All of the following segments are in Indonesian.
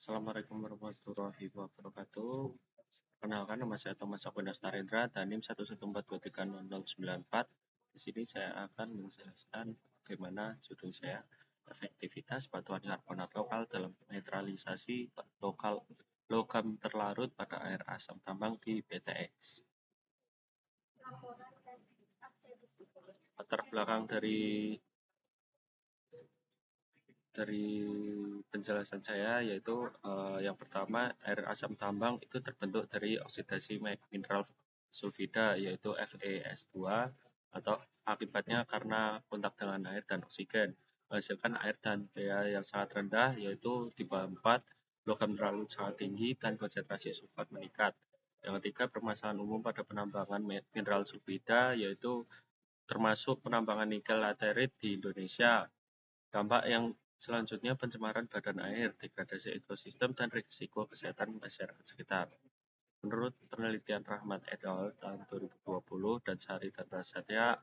Assalamualaikum warahmatullahi wabarakatuh. Perkenalkan, nama saya Thomas Akundas Narendra, NIM 114230094. Di sini saya akan menjelaskan bagaimana judul saya, efektivitas batuan karbonat lokal dalam netralisasi logam terlarut pada air asam tambang di PTX. Latar belakang dari penjelasan saya yaitu yang pertama, air asam tambang itu terbentuk dari oksidasi mineral sulfida yaitu FeS2 atau akibatnya karena kontak dengan air dan oksigen menghasilkan air dan pH yang sangat rendah yaitu di bawah 4, logam terlalu sangat tinggi dan konsentrasi sulfat meningkat. Yang ketiga, permasalahan umum pada penambangan mineral sulfida yaitu termasuk penambangan nikel laterit di Indonesia. Dampak yang selanjutnya pencemaran badan air, degradasi ekosistem, dan risiko kesehatan masyarakat sekitar. Menurut penelitian Rahmat et al. Tahun 2020 dan Sari dan Prasetya,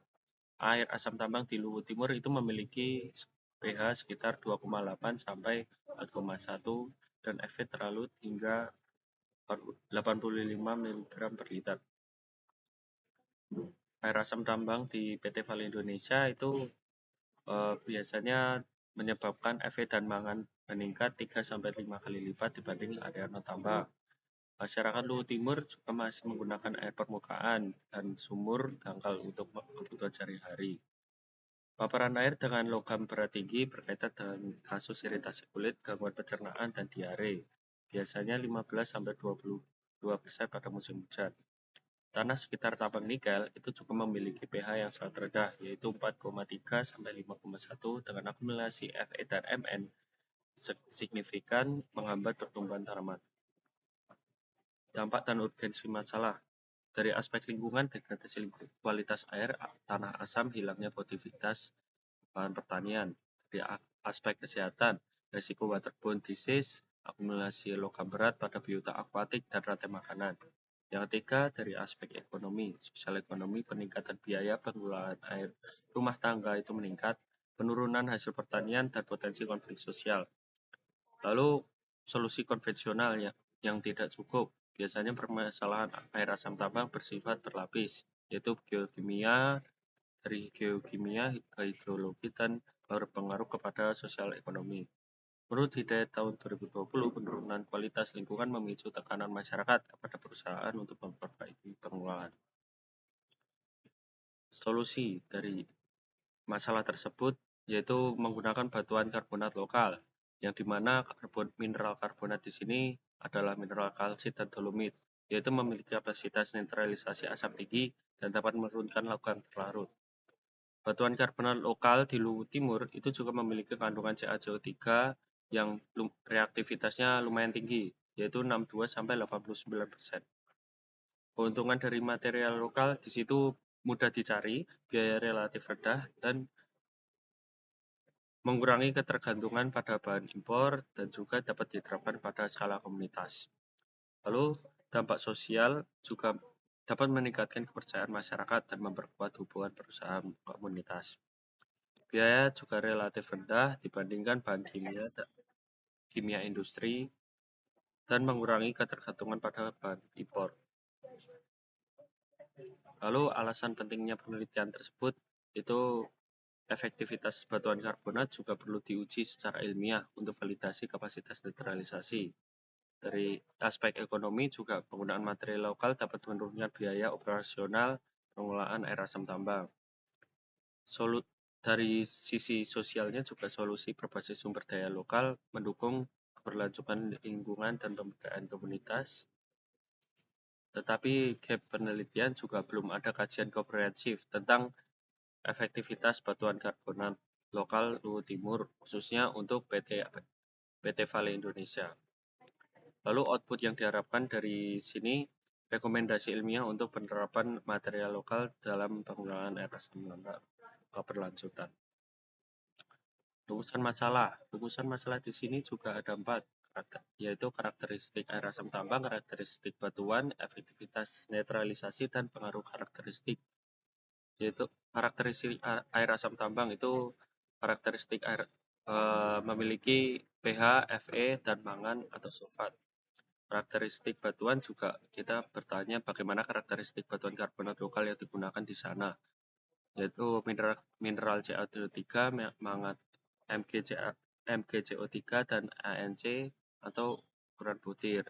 air asam tambang di Luwu Timur itu memiliki pH sekitar 2,8 sampai 4,1 dan Fe terlalu hingga 85 mg per liter. Air asam tambang di PT Vale Indonesia itu biasanya menyebabkan Fe dan mangan meningkat 3-5 kali lipat dibanding area tambang. Masyarakat Luwu Timur juga masih menggunakan air permukaan dan sumur dangkal untuk kebutuhan sehari-hari. Paparan air dengan logam berat tinggi berkaitan dengan kasus iritasi kulit, gangguan pencernaan, dan diare. Biasanya 15-22% pada musim hujan. Tanah sekitar tambang nikel itu juga memiliki pH yang sangat rendah, yaitu 4,3 sampai 5,1 dengan akumulasi Fe dan Mn signifikan menghambat pertumbuhan tanaman. Dampak dan urgensi masalah. Dari aspek lingkungan, degradasi kualitas air, tanah asam, hilangnya produktivitas bahan pertanian. Dari aspek kesehatan, risiko waterborne disease, akumulasi logam berat pada biota akuatik dan rantai makanan. Yang ketiga, dari aspek ekonomi, sosial ekonomi, peningkatan biaya pengelolaan air rumah tangga itu meningkat, penurunan hasil pertanian, dan potensi konflik sosial. Lalu, solusi konvensional yang tidak cukup. Biasanya permasalahan air asam tambang bersifat berlapis, yaitu dari geokimia ke hidrologi dan berpengaruh kepada sosial ekonomi. Menurut Hidayat tahun 2020, penurunan kualitas lingkungan memicu tekanan masyarakat kepada perusahaan untuk memperbaiki pengelolaan. Solusi dari masalah tersebut yaitu menggunakan batuan karbonat lokal, yang dimana mineral karbonat di sini adalah mineral kalsit dan dolomit, yaitu memiliki kapasitas netralisasi asam tinggi dan dapat menurunkan logam terlarut. Batuan karbonat lokal di Luwu Timur itu juga memiliki kandungan CaCO3 yang reaktivitasnya lumayan tinggi, yaitu 62-89%. Keuntungan dari material lokal di situ mudah dicari, biaya relatif rendah, dan mengurangi ketergantungan pada bahan impor dan juga dapat diterapkan pada skala komunitas. Lalu, dampak sosial juga dapat meningkatkan kepercayaan masyarakat dan memperkuat hubungan perusahaan komunitas. Biaya juga relatif rendah dibandingkan bahan kimia industri dan mengurangi ketergantungan pada bahan impor. Lalu, alasan pentingnya penelitian tersebut itu efektivitas batuan karbonat juga perlu diuji secara ilmiah untuk validasi kapasitas netralisasi. Dari aspek ekonomi juga penggunaan material lokal dapat menurunkan biaya operasional pengelolaan air asam tambang. Dari sisi sosialnya juga solusi berbasis sumber daya lokal mendukung keberlanjutan lingkungan dan pemberdayaan komunitas. Tetapi gap penelitian juga belum ada kajian komprehensif tentang efektivitas batuan karbonat lokal Luwu Timur, khususnya untuk PT Vale Indonesia. Lalu output yang diharapkan dari sini, rekomendasi ilmiah untuk penerapan material lokal dalam pengelolaan air asam tambang keberlanjutan. Rumusan masalah di sini juga ada 4, yaitu karakteristik air asam tambang, karakteristik batuan, efektivitas netralisasi, dan pengaruh karakteristik. Yaitu karakteristik air asam tambang itu karakteristik air memiliki pH, Fe, dan mangan atau sulfat. Karakteristik batuan juga kita bertanya bagaimana karakteristik batuan karbonat lokal yang digunakan di sana, yaitu mineral Ca2O3, mangat MgCO3, dan ANC atau ukuran butir.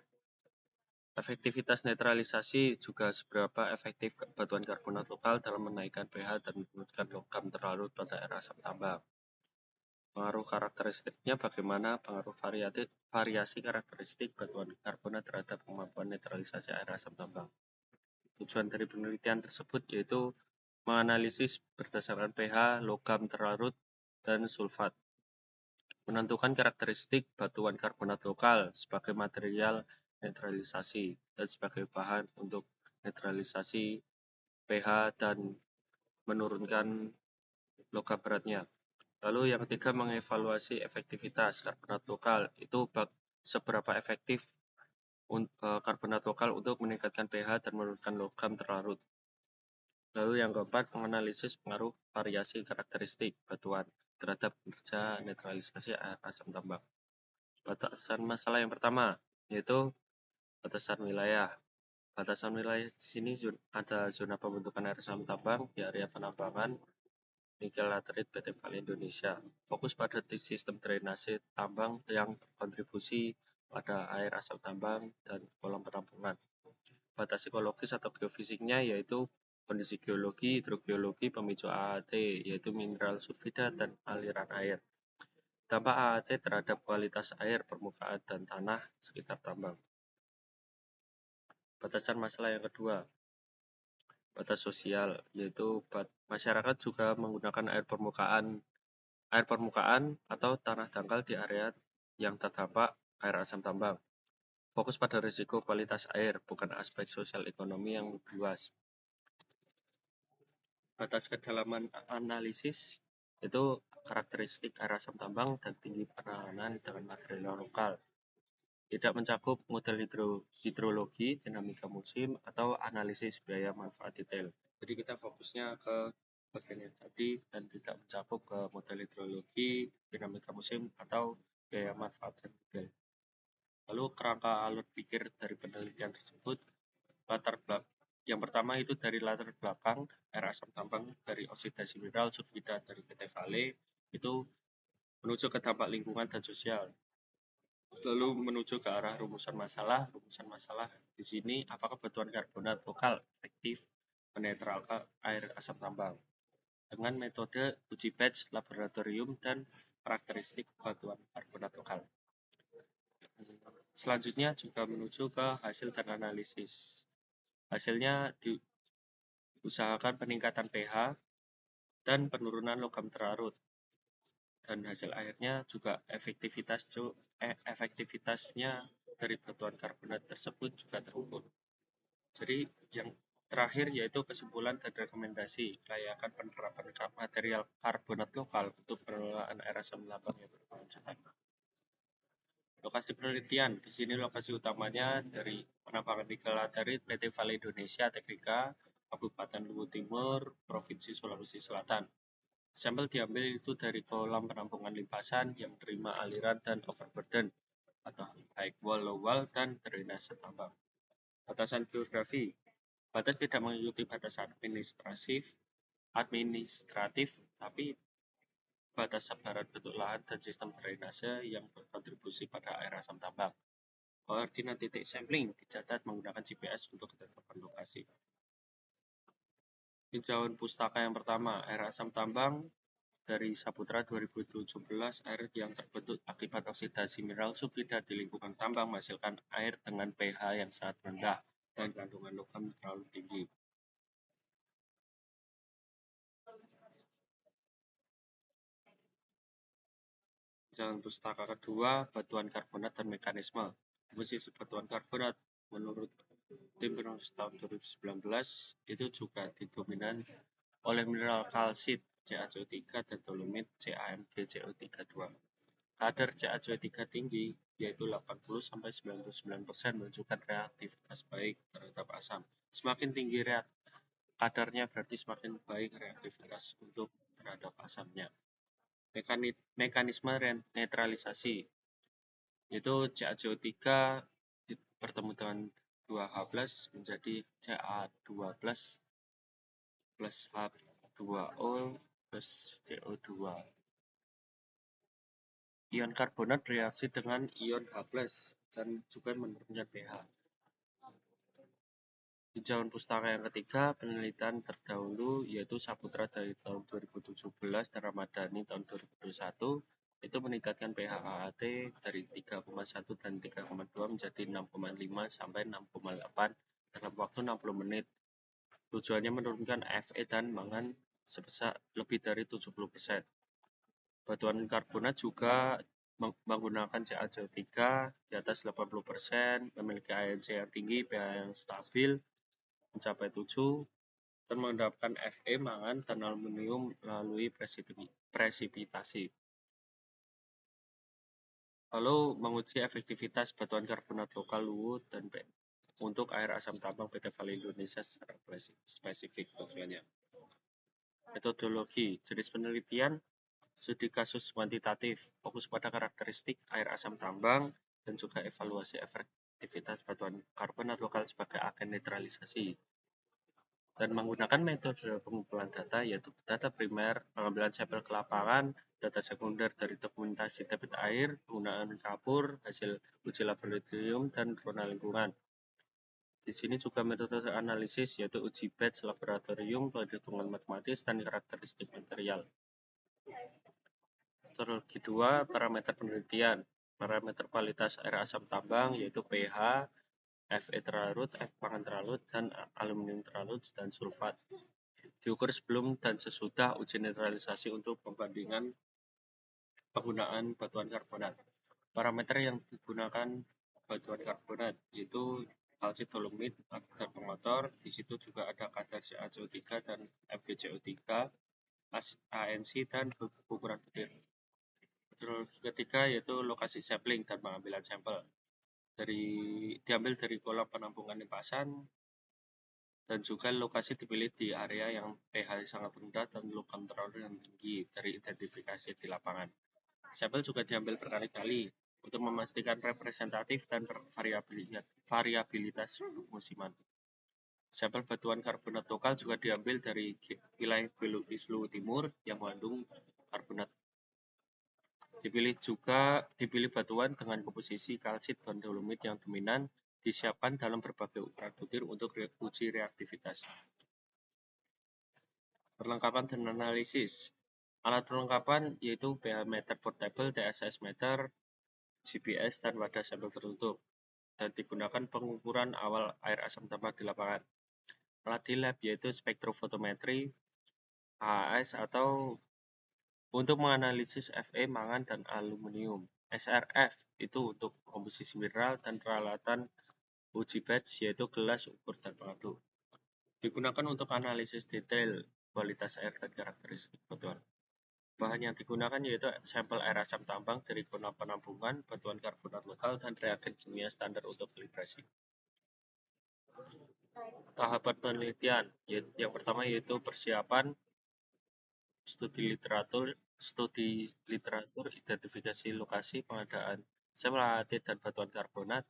Efektivitas netralisasi juga seberapa efektif batuan karbonat lokal dalam menaikkan pH dan menurunkan logam terlarut pada air asam tambang. Pengaruh karakteristiknya bagaimana pengaruh variasi karakteristik batuan karbonat terhadap kemampuan netralisasi air asam tambang. Tujuan dari penelitian tersebut yaitu menganalisis berdasarkan pH, logam terlarut, dan sulfat. Menentukan karakteristik batuan karbonat lokal sebagai material netralisasi dan sebagai bahan untuk netralisasi pH dan menurunkan logam beratnya. Lalu yang ketiga, mengevaluasi efektivitas karbonat lokal. Itu seberapa efektif karbonat lokal untuk meningkatkan pH dan menurunkan logam terlarut. Lalu yang keempat, menganalisis pengaruh variasi karakteristik batuan terhadap kinerja netralisasi air asam tambang. Batasan masalah yang pertama yaitu batasan wilayah. Batasan wilayah di sini ada zona pembentukan air asam tambang di area penambangan nikel laterit PT Vale Indonesia. Fokus pada sistem drainase tambang yang berkontribusi pada air asam tambang dan kolam penampungan. Batas ekologis atau geofisiknya yaitu kondisi geologi, hidrogeologi, pemicu AAT, yaitu mineral sulfida dan aliran air. Dampak AAT terhadap kualitas air, permukaan, dan tanah sekitar tambang. Batasan masalah yang kedua, batas sosial, yaitu masyarakat juga menggunakan air permukaan atau tanah dangkal di area yang terdampak air asam tambang. Fokus pada risiko kualitas air, bukan aspek sosial ekonomi yang luas. Batas kedalaman analisis itu karakteristik air asam tambang dan tinggi penanganan dengan material lokal. Tidak mencakup model hidrologi, dinamika musim, atau analisis biaya manfaat detail. Jadi kita fokusnya ke bagian yang tadi dan tidak mencakup ke model hidrologi, dinamika musim, atau biaya manfaat detail. Lalu kerangka alur pikir dari penelitian tersebut, yang pertama itu dari latar belakang air asam tambang dari oksidasi mineral sulfida dari PT Vale itu menuju ke dampak lingkungan dan sosial. Lalu menuju ke arah rumusan masalah. Rumusan masalah di sini, apakah batuan karbonat lokal efektif menetralkan air asam tambang dengan metode uji batch laboratorium dan karakteristik batuan karbonat lokal. Selanjutnya juga menuju ke hasil dan analisis. Hasilnya diusahakan peningkatan pH dan penurunan logam terlarut. Dan hasil akhirnya juga efektivitasnya dari batuan karbonat tersebut juga terukur. Jadi yang terakhir yaitu kesimpulan dan rekomendasi kelayakan penerapan material karbonat lokal untuk pengelolaan air asam tambang yang berkelanjutan. Lokasi penelitian, di sini lokasi utamanya dari penambangan nikel laterit PT Vale Indonesia (TVK), Kabupaten Luwu Timur, Provinsi Sulawesi Selatan. Sampel diambil itu dari kolam penampungan limpasan yang menerima aliran dan overburden atau high wall, low wall, dan drainase tambang. Batasan geografi, batas tidak mengikuti batasan administratif, tapi batas sebaran bentuk lahan dan sistem drainase yang berkontribusi pada air asam tambang. Koordinat titik sampling dicatat menggunakan GPS untuk ketetapan lokasi. Tinjauan pustaka yang pertama, air asam tambang dari Saputra 2017, air yang terbentuk akibat oksidasi mineral sulfida di lingkungan tambang menghasilkan air dengan pH yang sangat rendah dan kandungan logam terlalu tinggi. Tinjauan pustaka kedua, batuan karbonat dan mekanisme. Komposisi batuan karbonat menurut tim penulis tahun 2019 itu juga didominan oleh mineral kalsit CaCO3 dan dolomit CaMgCO32. Kadar CaCO3 tinggi, yaitu 80-99%, menunjukkan reaktivitas baik terhadap asam. Semakin tinggi kadarnya berarti semakin baik reaktivitas untuk terhadap asamnya. Mekanisme netralisasi. yaitu CaCO3 bertemu dengan 2H+ menjadi Ca2+ plus H2O plus CO2. Ion karbonat bereaksi dengan ion H+ dan juga menurunkan pH. Tinjauan pustaka yang ketiga, penelitian terdahulu yaitu Saputra dari tahun 2017 dan Ramadhani tahun 2021 itu meningkatkan pH AAT dari 3,1 dan 3,2 menjadi 6,5 sampai 6,8 dalam waktu 60 menit. Tujuannya menurunkan Fe dan mangan sebesar lebih dari 70%. Batuan karbonat juga menggunakan CaCO3 di atas 80%, memiliki ANC yang tinggi, pH yang stabil, mencapai 7, dan mendapatkan Fe, mangan, dan aluminium melalui presipitasi. Lalu menguji efektivitas batuan karbonat lokal Luwu dan untuk air asam tambang PT Vale Indonesia secara spesifik tujuannya. Metodologi, jenis penelitian, studi kasus kuantitatif, fokus pada karakteristik air asam tambang, dan juga evaluasi efektivitas batuan karbonat lokal sebagai agen netralisasi. Dan menggunakan metode pengumpulan data, yaitu data primer, pengambilan sampel ke lapangan, data sekunder dari dokumentasi debit air, penggunaan kapur, hasil uji laboratorium, dan drona lingkungan. Di sini juga metode analisis, yaitu uji batch laboratorium, perhitungan matematis, dan karakteristik material. Metodologi 2, parameter penelitian. Parameter kualitas air asam tambang, yaitu pH, Fe terlarut, mangan terlarut, dan aluminium terlarut, dan sulfat. Diukur sebelum dan sesudah uji netralisasi untuk pembandingan penggunaan batuan karbonat. Parameter yang digunakan batuan karbonat yaitu kalsit dolomit dan pengotor. Di situ juga ada kadar CaCO3 dan FgCO3, ANC, dan ukuran butir. Metodologi ketiga yaitu lokasi sampling dan pengambilan sampel. Diambil dari kolam penampungan limpasan, dan juga lokasi dipilih di area yang pH sangat rendah dan logam terlalu yang tinggi dari identifikasi di lapangan. Sampel juga diambil berkali-kali untuk memastikan representatif dan variabilitas musiman. Sampel batuan karbonat lokal juga diambil dari wilayah geologis Luwu Timur yang mengandung karbonat. Dipilih batuan dengan komposisi kalsit dan dolomit yang dominan, disiapkan dalam berbagai ukuran butir untuk uji reaktivitas. Perlengkapan dan analisis. Alat perlengkapan yaitu pH meter portable, TSS meter, GPS, dan wadah sampel tertutup, dan digunakan pengukuran awal air asam tambang di lapangan. Alat di lab yaitu spektrofotometri, AAS, atau untuk menganalisis Fe, mangan, dan aluminium. SRF itu untuk komposisi mineral, dan peralatan uji batch yaitu gelas, ukur, dan pengadu. Digunakan untuk analisis detail kualitas air dan karakteristik batuan. Bahan yang digunakan yaitu sampel air asam tambang dari kolam penampungan, batuan karbonat lokal, dan reagen kimia standar untuk kalibrasi. Tahapan penelitian, yang pertama yaitu persiapan, studi literatur, identifikasi lokasi pengadaan sampel AAT dan batuan karbonat,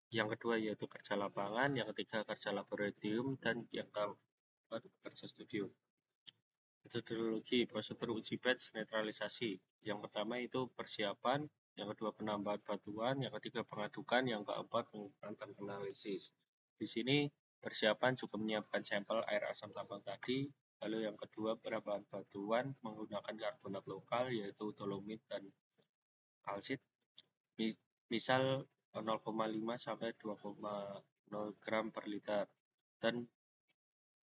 yang kedua yaitu kerja lapangan, yang ketiga kerja laboratorium, dan yang keempat kerja studio. Metodologi prosedur uji batch netralisasi. Yang pertama itu persiapan, yang kedua penambahan batuan, yang ketiga pengadukan, yang keempat pengukuran dan analisis. Di sini persiapan juga menyiapkan sampel air asam tambang tadi, lalu yang kedua penambahan batuan menggunakan karbonat lokal yaitu dolomit dan kalsit, misal 0,5 sampai 2,0 gram per liter, dan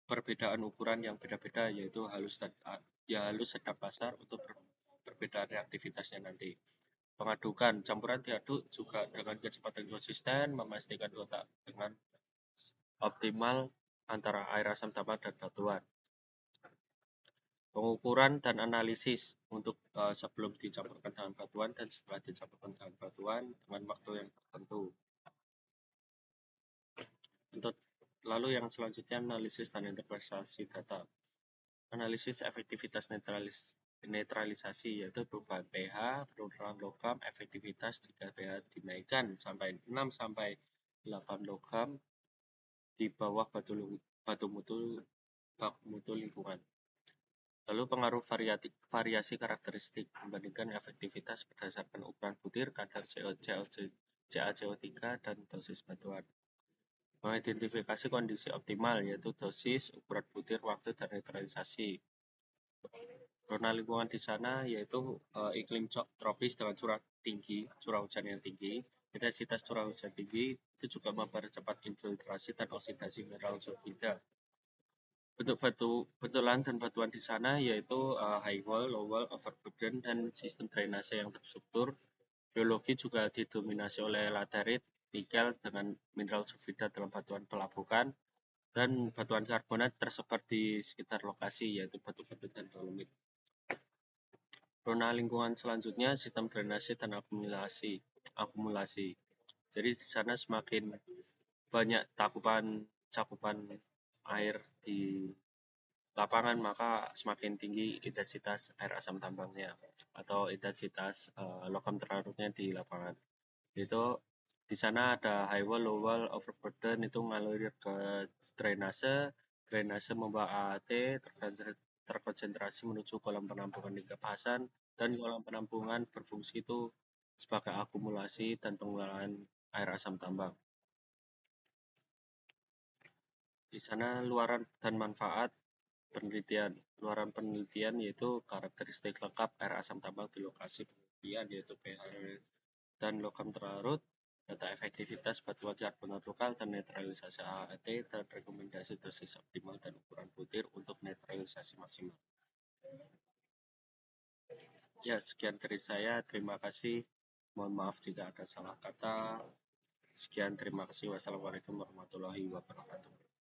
perbedaan ukuran yang beda-beda yaitu halus sedang kasar untuk perbedaan reaktivitasnya nanti. Pengadukan, campuran diaduk juga dengan kecepatan konsisten, memastikan kontak dengan optimal antara air asam tambang dan batuan. Pengukuran dan analisis untuk sebelum dicampurkan dengan batuan dan setelah dicampurkan dengan batuan dengan waktu yang tertentu. Lalu yang selanjutnya analisis dan interpretasi data. Analisis efektivitas netralisasi, yaitu perubahan pH, penurunan logam, efektivitas jika pH dinaikkan sampai 6 sampai 8 logam di bawah batu mutu lingkungan. Lalu pengaruh variasi karakteristik membandingkan efektivitas berdasarkan ukuran butir, kadar CaCO3, dan dosis batuan. Mengidentifikasi kondisi optimal, yaitu dosis, ukuran butir, waktu, dan netralisasi. Zona lingkungan di sana yaitu iklim tropis dengan curah hujan yang tinggi. Intensitas curah hujan tinggi itu juga mempercepat infiltrasi dan oksidasi mineral sulfida. Bentuk lahan dan batuan di sana yaitu high wall, low wall, overburden, dan sistem drainase yang terstruktur. Geologi juga didominasi oleh laterit, nikel dengan mineral sulfida dalam batuan pelabuhan, dan batuan karbonat tersebar di sekitar lokasi yaitu batu-batu dan dolomit. Zona lingkungan selanjutnya sistem drainase dan akumulasi. Jadi di sana semakin banyak cakupan air di lapangan, maka semakin tinggi intensitas air asam tambangnya atau intensitas logam terlarutnya di lapangan. Itu di sana ada high wall, low wall, overburden itu ngalir ke drainase membawa AAT terkonsentrasi menuju kolam penampungan di kepasan, dan kolam penampungan berfungsi itu sebagai akumulasi dan pengelolaan air asam tambang. Di sana luaran dan manfaat penelitian. Luaran penelitian yaitu karakteristik lengkap air asam tambang di lokasi penelitian yaitu pH dan logam terlarut, data efektivitas batuan karbonat lokal dan netralisasi AAT, dan rekomendasi dosis optimal dan ukuran butir untuk netralisasi maksimal. Ya, sekian dari saya. Terima kasih. Mohon maaf jika ada salah kata. Sekian, terima kasih. Wassalamualaikum warahmatullahi wabarakatuh.